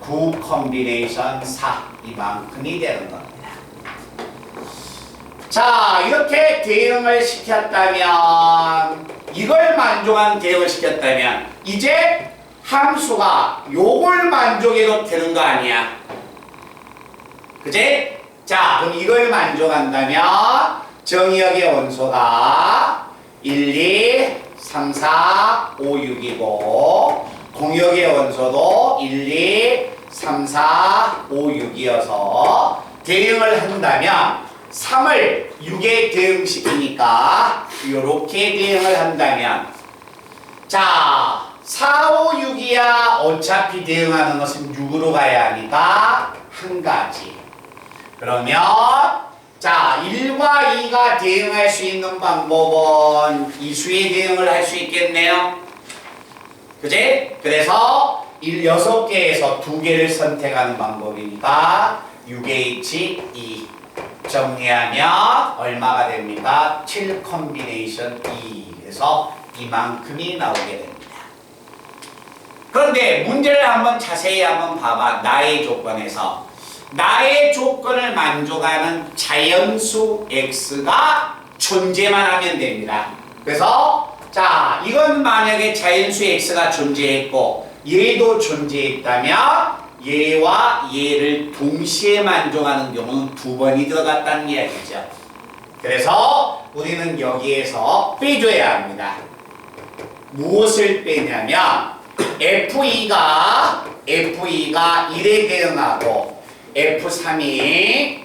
9 컴비네이션 4 이만큼이 되는 겁니다. 자, 이렇게 대응을 시켰다면 이걸 만족한 대응을 시켰다면 이제 함수가 요걸 만족해도 되는 거 아니야? 그치? 자, 그럼 이걸 만족한다면 정의역의 원소가 1, 2, 3, 4, 5, 6이고 공역의 원소도 1, 2, 3, 4, 5, 6이어서 대응을 한다면 3을 6에 대응시키니까 이렇게 대응을 한다면 자 4, 5, 6이야 어차피 대응하는 것은 6으로 가야 하니까 한 가지. 그러면 자 1과 2가 대응할 수 있는 방법은 이 수에 대응을 할 수 있겠네요. 그치? 그래서 6개에서 2개를 선택하는 방법이니까 6H2 정리하면 얼마가 됩니까? 7 컴비네이션 2 그래서 이만큼이 나오게 됩니다. 그런데 문제를 한번 자세히 한번 봐봐. 나의 조건에서 나의 조건을 만족하는 자연수 x가 존재만 하면 됩니다. 그래서 자 이건 만약에 자연수 x가 존재했고 얘도 존재했다면 얘와 얘를 동시에 만족하는 경우는 2번이 들어갔다는 이야기죠. 그래서 우리는 여기에서 빼줘야 합니다. 무엇을 빼냐면 F2가 1에 대응하고 F3이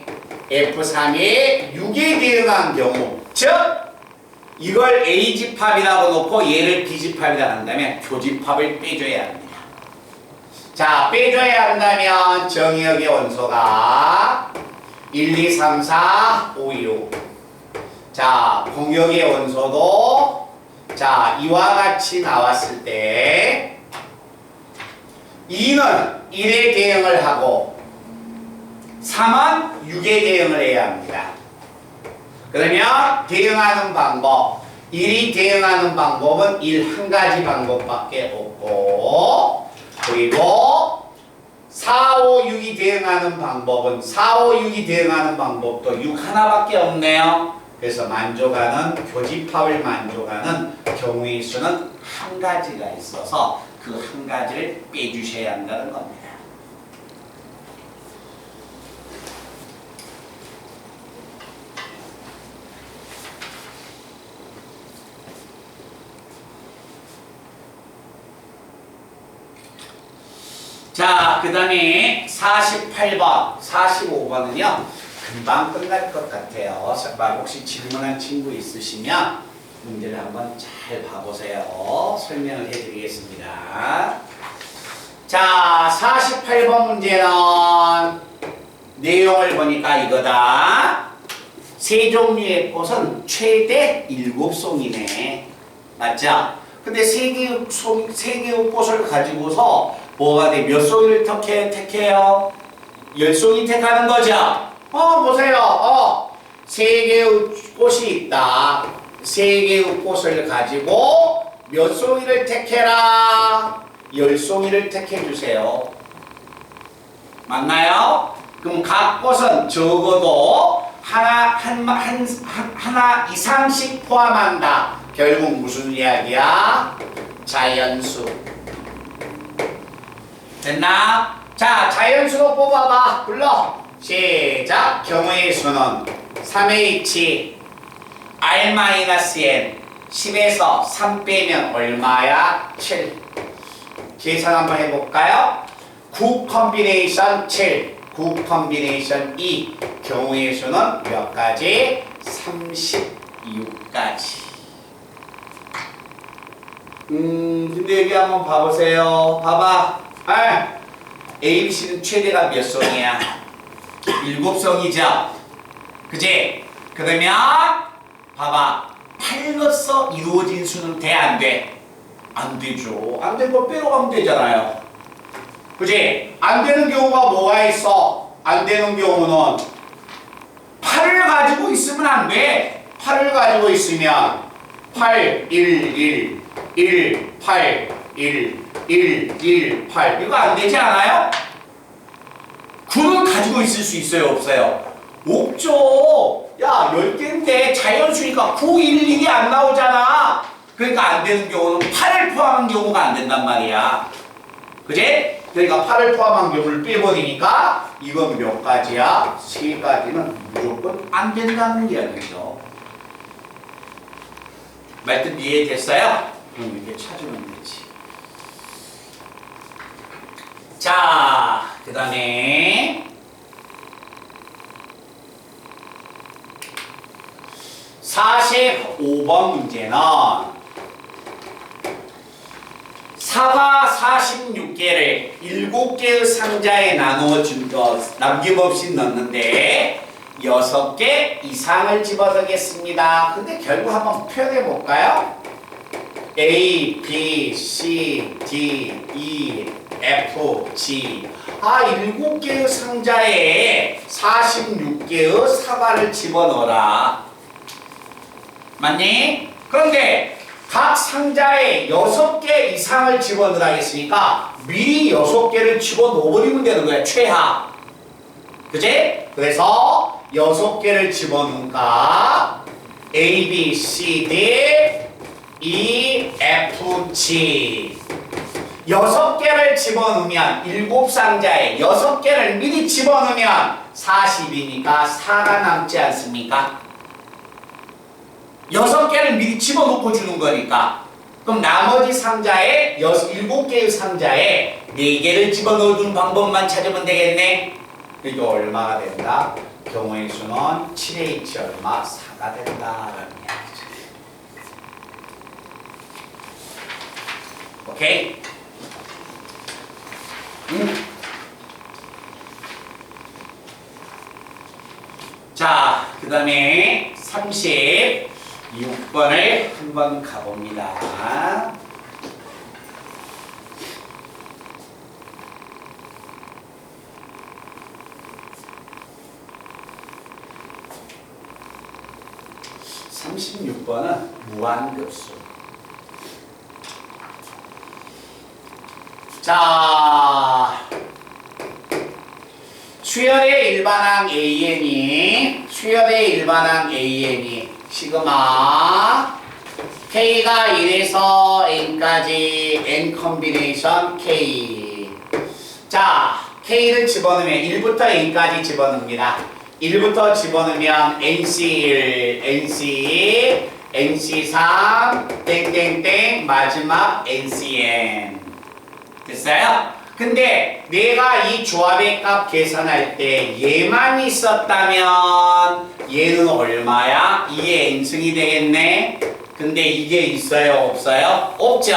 6에 대응한 경우 즉 이걸 A집합이라고 놓고 얘를 B집합이라고 한다면 교집합을 빼줘야 합니다. 자, 빼줘야 한다면 정의역의 원소가 1, 2, 3, 4, 5, 6 자, 공역의 원소도 자, 이와 같이 나왔을 때 2는 1에 대응을 하고 3은 6에 대응을 해야 합니다. 그러면 대응하는 방법 1이 대응하는 방법은 1 한 가지 방법밖에 없고 그리고 4, 5, 6이 대응하는 방법은 4, 5, 6이 대응하는 방법도 6 하나밖에 없네요. 그래서 만족하는 교집합을 만족하는 경우의 수는 한 가지가 있어서 그 한 가지를 빼주셔야 한다는 겁니다. 자, 그 다음에 48번, 45번은요 금방 끝날 것 같아요. 혹시 질문한 친구 있으시면 문제를 한번 잘 봐보세요. 설명을 해드리겠습니다. 자, 48번 문제는 내용을 보니까 이거다. 세 종류의 꽃은 최대 7송이네. 맞죠? 근데 세 개의 꽃을 가지고서 뭐가 돼? 몇 송이를 택해요? 10송이 택하는 거죠? 보세요. 세 개의 꽃이 있다. 세 개의 꽃을 가지고 몇 송이를 택해라? 10송이를 택해주세요. 맞나요? 그럼 각 꽃은 적어도 하나 이상씩 포함한다. 결국 무슨 이야기야? 자연수. 됐나? 자, 자연수로 뽑아봐. 불러. 시작. 경우의 수는 3H R-N 10에서 3 빼면 얼마야? 7. 계산 한번 해볼까요? 9 컨비네이션 7, 9 컨비네이션 2. 경우의 수는 몇 가지? 36가지. 근데 여기 한번 봐보세요. 봐봐. ABC는 최대가 몇 성이야? 7성이죠? 그지? 그러면 봐봐. 8로서 이루어진 수는 돼, 안 돼? 안 되죠. 안 된 거 빼러 가면 되잖아요. 그지? 안 되는 경우가 뭐가 있어? 안 되는 경우는 8을 가지고 있으면 안 돼. 8을 가지고 있으면 8, 1, 8, 1, 8 이거 안 되지 않아요? 9는 가지고 있을 수 있어요? 없어요? 없죠. 야, 10개인데 자연수니까 9, 1, 1이 안 나오잖아. 그러니까 안 되는 경우는 8을 포함한 경우가 안 된단 말이야. 그지? 그러니까 8을 포함한 경우를 빼버리니까 이건 몇 가지야? 3가지는 무조건 안 된다는 이야기죠. 말뜻 이해됐어요? 그럼 이렇게 찾으면 되지. 자, 그 다음에 45번 문제는 사과 46개를 7개의 상자에 나누어 남김없이 넣는데 6개 이상을 집어넣겠습니다. 근데 결국 한번 표현해 볼까요? A, B, C, D, E, F, G. 7개의 상자에 46개의 사과를 집어넣어라. 맞니? 그런데 각 상자에 6개 이상을 집어넣으라 했으니까 미리 6개를 집어넣어버리면 되는 거야. 최하. 그지? 그래서 6개를 집어넣으니까 A, B, C, D, E, F, G 6개를 집어넣으면 7상자에 6개를 미리 집어넣으면 40이니까 4가 남지 않습니까? 6개를 미리 집어넣고 주는 거니까. 그럼 나머지 상자에 7개의 상자에 4개를 집어넣어주는 방법만 찾으면 되겠네. 이게 얼마가 된다? 경우의 수는 7H 얼마? 4가 된다라는 이야기죠. 오케이? 자, 그 다음에 36번을 한번 가봅니다. (36번은) 무한급수. 자, 수열의 일반항 AN이 시그마 K가 1에서 N까지 N 컨비네이션 K. 자, K를 집어넣으면 1부터 N까지 집어넣습니다. 1부터 집어넣으면 NC1, NC2, NC3, 땡땡땡, 마지막 NCN. 됐어요? 근데 내가 이 조합의 값 계산할 때 얘만 있었다면 얘는 얼마야? 2의 n승이 되겠네? 근데 이게 있어요? 없어요? 없죠?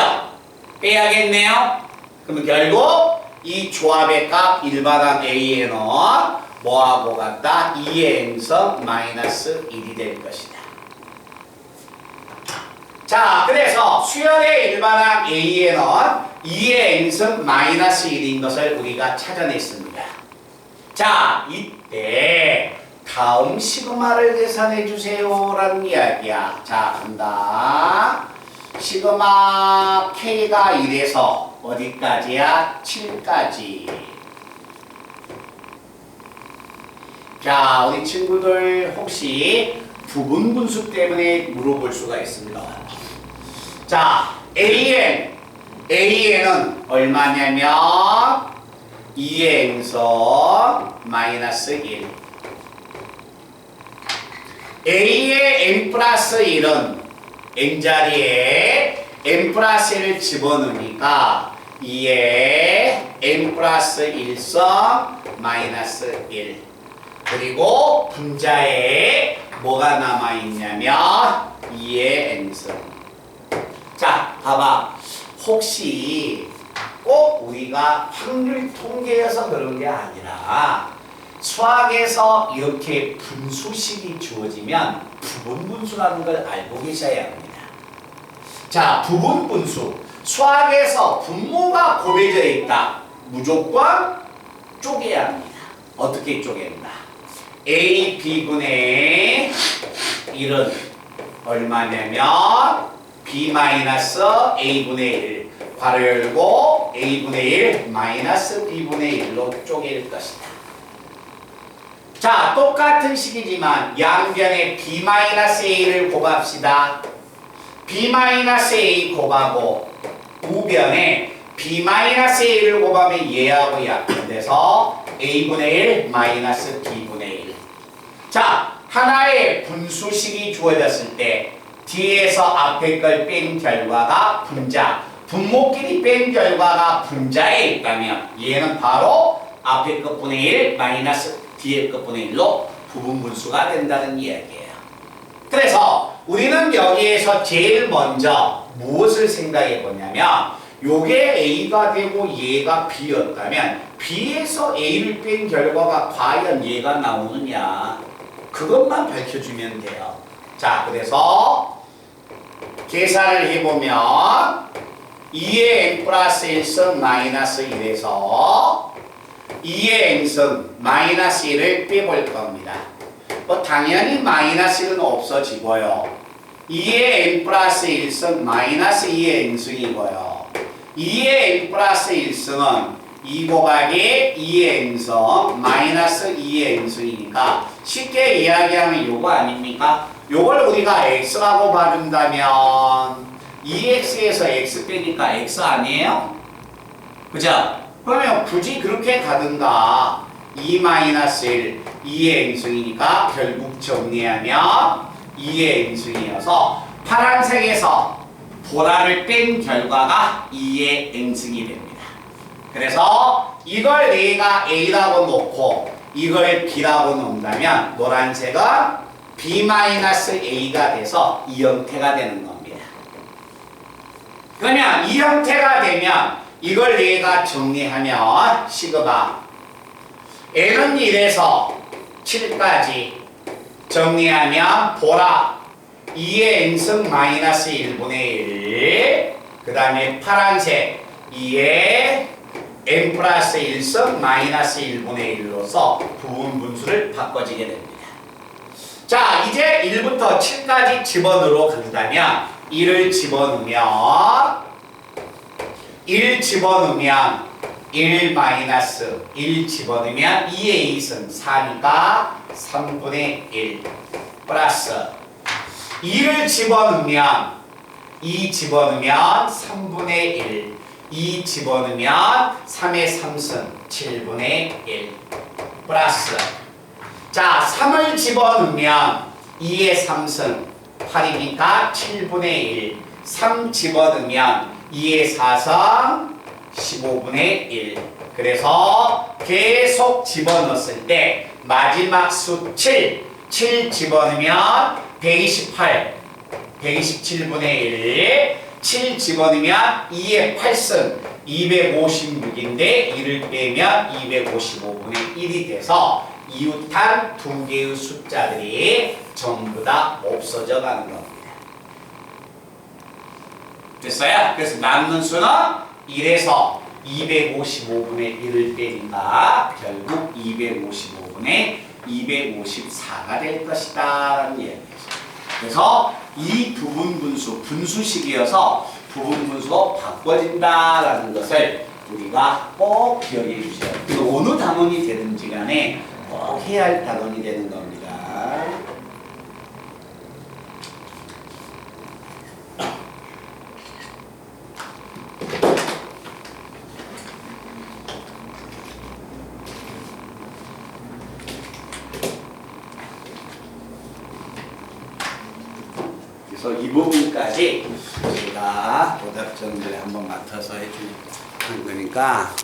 빼야겠네요? 그럼 결국 이 조합의 값 일반항 A에는 뭐하고 같다? 2의 n승 마이너스 1이 될 것이다. 자, 그래서 수열의 일반항 A에는 2의 n승 마이너스 1인 것을 우리가 찾아냈습니다. 자, 이때 다음 시그마를 계산해 주세요 라는 이야기야. 자, 간다. 시그마 K가 1에서 어디까지야? 7까지. 자, 우리 친구들 혹시 부분분수 때문에 물어볼 수가 있습니다. 자, AN은 얼마냐면 2의 n성 마이너스 1. A의 n 플러스 1은 n자리에 n 플러스 1을 집어넣으니까 2의 n 플러스 1성 마이너스 1. 그리고 분자에 뭐가 남아있냐면 2의 n성. 자, 봐봐. 혹시 꼭 우리가 확률 통계여서 그런 게 아니라 수학에서 이렇게 분수식이 주어지면 부분분수라는 걸 알고 계셔야 합니다. 자, 부분분수. 수학에서 분모가 곱해져 있다. 무조건 쪼개야 합니다. 어떻게 쪼갠다? A, B분의 1은 얼마냐면 B-A분의 1 괄호 열고 A분의 1 마이너스 B분의 1로 쪼갤 것이다. 자, 똑같은 식이지만 양변에 B-A를 곱합시다. B-A 곱하고 우변에 B-A를 곱하면 얘하고 약분돼서 A분의 1 마이너스 B분의 1. 자, 하나의 분수식이 주어졌을 때 뒤에서 앞에 걸 뺀 결과가 분자, 분모끼리 뺀 결과가 분자에 있다면 얘는 바로 앞에 것분의 1 마이너스 뒤에 것분의 1로 부분분수가 된다는 이야기예요. 그래서 우리는 여기에서 제일 먼저 무엇을 생각해 보냐면 요게 A가 되고 얘가 B였다면 B에서 A를 뺀 결과가 과연 얘가 나오느냐 그것만 밝혀주면 돼요. 자, 그래서 계산을 해보면 2의 n 플러스 1성 마이너스 1에서 2의 n성 마이너스 1을 빼볼 겁니다. 당연히 마이너스 1은 없어지고요. 2의 n 플러스 1성 마이너스 2의 n승이고요. 2의 n 플러스 1승은 2 곱하기 2의 n성 마이너스 2의 n승이니까 쉽게 이야기하면 요거 아닙니까? 요걸 우리가 x라고 봐준다면 2x에서 x 빼니까 x 아니에요? 그죠? 그러면 굳이 그렇게 가든가 2-1 2의 n승이니까 결국 정리하면 2의 n승이어서 파란색에서 보라를 뺀 결과가 2의 n승이 됩니다. 그래서 이걸 내가 A라고 놓고 이걸 B라고 놓는다면 노란색은 B-A가 돼서 이 형태가 되는 겁니다. 그러면 이 형태가 되면 이걸 내가 정리하면 시그마 n은 1에서 7까지 정리하면 보라 2의 n승 마이너스 1분의 1 그 다음에 파란색 2의 n 플러스 1승 마이너스 1분의 1로서 부분분수를 바꿔지게 됩니다. 자, 이제 1부터 7까지 집어넣으러 간다면 1을 집어넣으면 1 집어넣으면 1 마이너스 1 집어넣으면 2의 2승 4니까 3분의 1 플러스 2를 집어넣으면 2 집어넣으면 3분의 1 2 집어넣으면 3의 3승 7분의 1 플러스 자 3을 집어넣으면 2의 3승 8이니까 7분의 1 3 집어넣으면 2의 4승 15분의 1 그래서 계속 집어넣었을 때 마지막 수 7 집어넣으면 128 127분의 1 7 집어넣으면 2의 8승 256인데 1을 빼면 255분의 1이 돼서 이웃한 두 개의 숫자들이 전부 다 없어져 가는 겁니다. 됐어요? 그래서 남는 수는 1에서 255분의 1을 빼니까 결국 255분의 254가 될 것이다 라는 얘기죠. 그래서 이 부분분수, 분수식이어서 부분분수로 바꿔진다라는 것을 우리가 꼭 기억해 주셔야 돼요. 그리고 어느 단원이 되든지 간에 꼭 해야 할 단원이 되는 겁니다. 그래서 이 부분까지 제가 오답 정리를 한번 맡아서 해주는 거니까